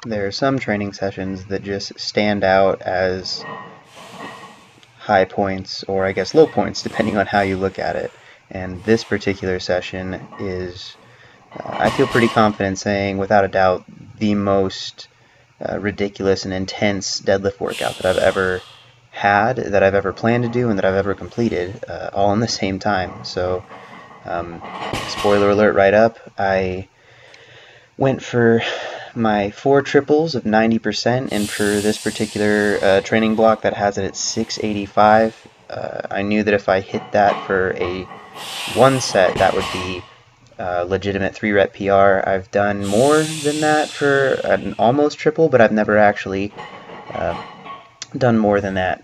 There are some training sessions that just stand out as high points, or I guess low points, depending on how you look at it. And this particular session is, I feel pretty confident saying, without a doubt, the most ridiculous and intense deadlift workout that I've ever had, that I've ever planned to do, and that I've ever completed, all in the same time. So, spoiler alert right up, I went for my 4 triples of 90%, and for this particular training block that has it at 685, I knew that if I hit that for a 1 set, that would be a legitimate 3 rep PR. I've done more than that for an almost triple, but I've never actually done more than that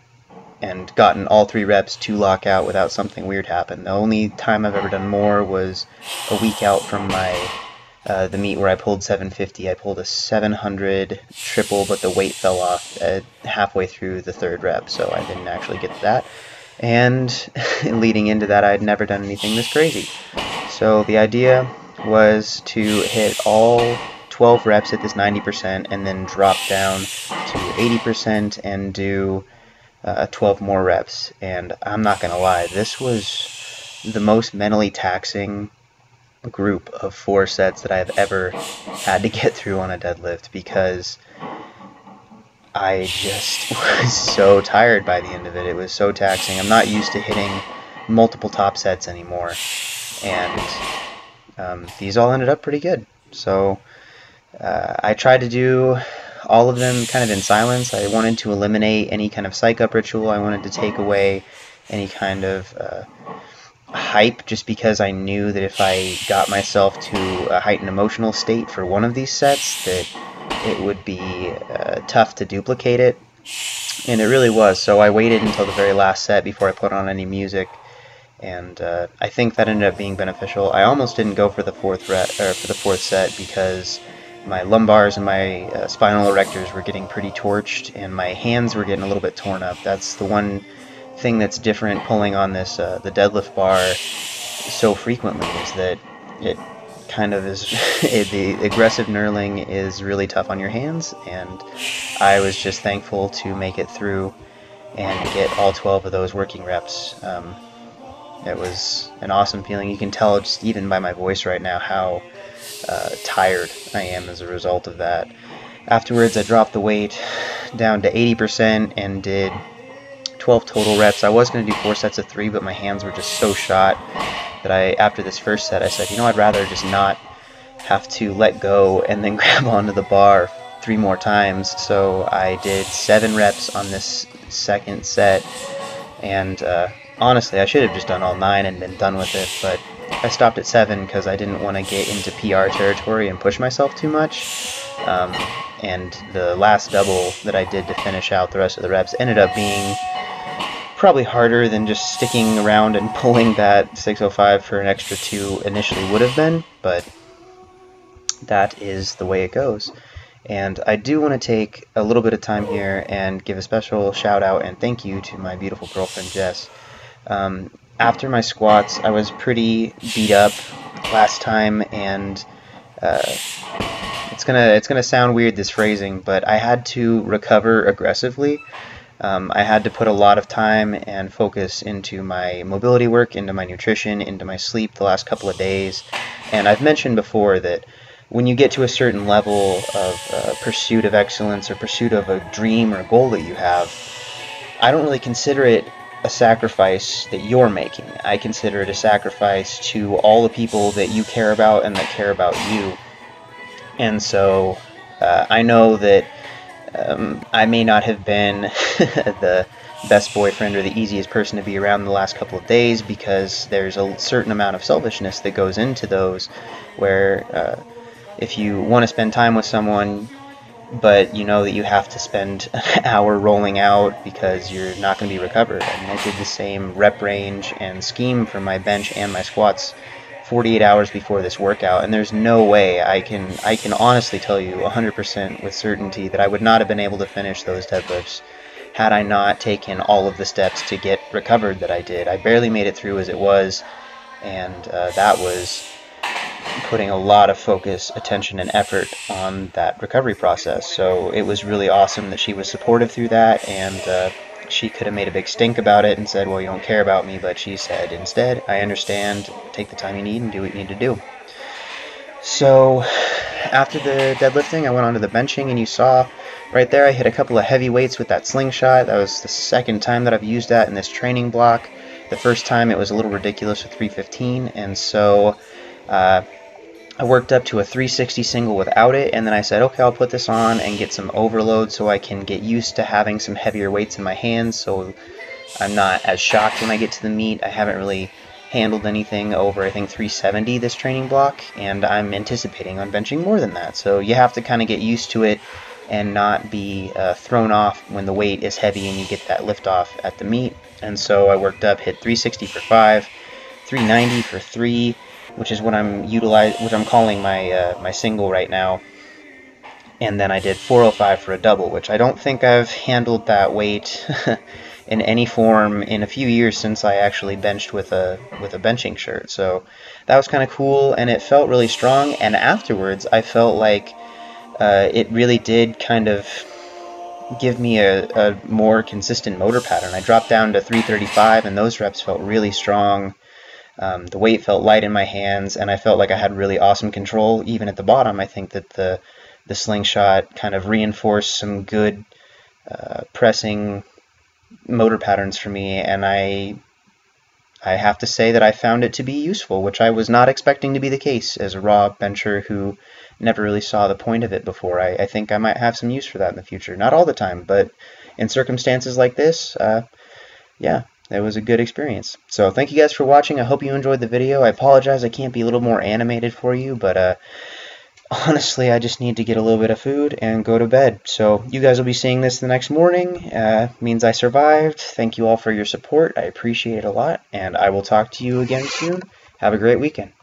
and gotten all 3 reps to lock out without something weird happen. The only time I've ever done more was a week out from my the meet where I pulled 750. I pulled a 700 triple, but the weight fell off halfway through the 3rd rep, so I didn't actually get to that. And leading into that, I had never done anything this crazy. So the idea was to hit all 12 reps at this 90% and then drop down to 80% and do 12 more reps. And I'm not going to lie, this was the most mentally taxing group of 4 sets that I've ever had to get through on a deadlift, because I just was so tired by the end of it. It was so taxing. I'm not used to hitting multiple top sets anymore, and these all ended up pretty good. So I tried to do all of them kind of in silence. I wanted to eliminate any kind of psych up ritual. I wanted to take away any kind of hype, just because I knew that if I got myself to a heightened emotional state for one of these sets, that it would be tough to duplicate it, and it really was. So I waited until the very last set before I put on any music, and I think that ended up being beneficial. I almost didn't go for the 4th set because my lumbars and my spinal erectors were getting pretty torched, and my hands were getting a little bit torn up. That's the one thing that's different pulling on this the deadlift bar so frequently, is that it kind of is the aggressive knurling is really tough on your hands, and I was just thankful to make it through and get all 12 of those working reps. It was an awesome feeling. You can tell just even by my voice right now how tired I am as a result of that. Afterwards, I dropped the weight down to 80% and did 12 total reps. I was going to do 4 sets of 3, but my hands were just so shot that after this first set, I said, you know, I'd rather just not have to let go and then grab onto the bar 3 more times. So I did 7 reps on this second set, and honestly, I should have just done all 9 and been done with it, but I stopped at 7 because I didn't want to get into PR territory and push myself too much. And the last double that I did to finish out the rest of the reps ended up being probably harder than just sticking around and pulling that 605 for an extra 2 initially would have been, but that is the way it goes. And I do want to take a little bit of time here and give a special shout out and thank you to my beautiful girlfriend Jess. After my squats, I was pretty beat up last time, and it's gonna sound weird, this phrasing, but I had to recover aggressively. I had to put a lot of time and focus into my mobility work, into my nutrition, into my sleep the last couple of days. And I've mentioned before that when you get to a certain level of pursuit of excellence or pursuit of a dream or goal that you have, I don't really consider it a sacrifice that you're making. I consider it a sacrifice to all the people that you care about and that care about you. And so I know that I may not have been the best boyfriend or the easiest person to be around the last couple of days, because there's a certain amount of selfishness that goes into those, where if you want to spend time with someone, but you know that you have to spend an hour rolling out because you're not going to be recovered. I mean, I did the same rep range and scheme for my bench and my squats 48 hours before this workout, and there's no way I can honestly tell you 100% with certainty that I would not have been able to finish those deadlifts had I not taken all of the steps to get recovered that I did. I barely made it through as it was, and that was putting a lot of focus, attention, and effort on that recovery process. So it was really awesome that she was supportive through that, and she could have made a big stink about it and said, well, you don't care about me, but she said, instead, I understand, take the time you need and do what you need to do. So after the deadlifting, I went on to the benching, and you saw right there I hit a couple of heavy weights with that slingshot. That was the second time that I've used that in this training block. The first time it was a little ridiculous with 315, and so I worked up to a 360 single without it, and then I said, okay, I'll put this on and get some overload so I can get used to having some heavier weights in my hands so I'm not as shocked when I get to the meet. I haven't really handled anything over, I think, 370 this training block, and I'm anticipating on benching more than that. So you have to kind of get used to it and not be thrown off when the weight is heavy and you get that lift off at the meet. And so I worked up, hit 360 for 5, 390 for 3, which is what I'm calling my my single right now. And then I did 405 for a double, which I don't think I've handled that weight in any form in a few years since I actually benched with a benching shirt. So that was kind of cool, and it felt really strong. And afterwards, I felt like it really did kind of give me a more consistent motor pattern. I dropped down to 335, and those reps felt really strong. The weight felt light in my hands, and I felt like I had really awesome control. Even at the bottom, I think that the slingshot kind of reinforced some good pressing motor patterns for me, and I have to say that I found it to be useful, which I was not expecting to be the case as a raw bencher who never really saw the point of it before. I think I might have some use for that in the future. Not all the time, but in circumstances like this, yeah, it was a good experience. So thank you guys for watching. I hope you enjoyed the video. I apologize I can't be a little more animated for you, but honestly, I just need to get a little bit of food and go to bed. So you guys will be seeing this the next morning. Means I survived. Thank you all for your support. I appreciate it a lot, and I will talk to you again soon. Have a great weekend.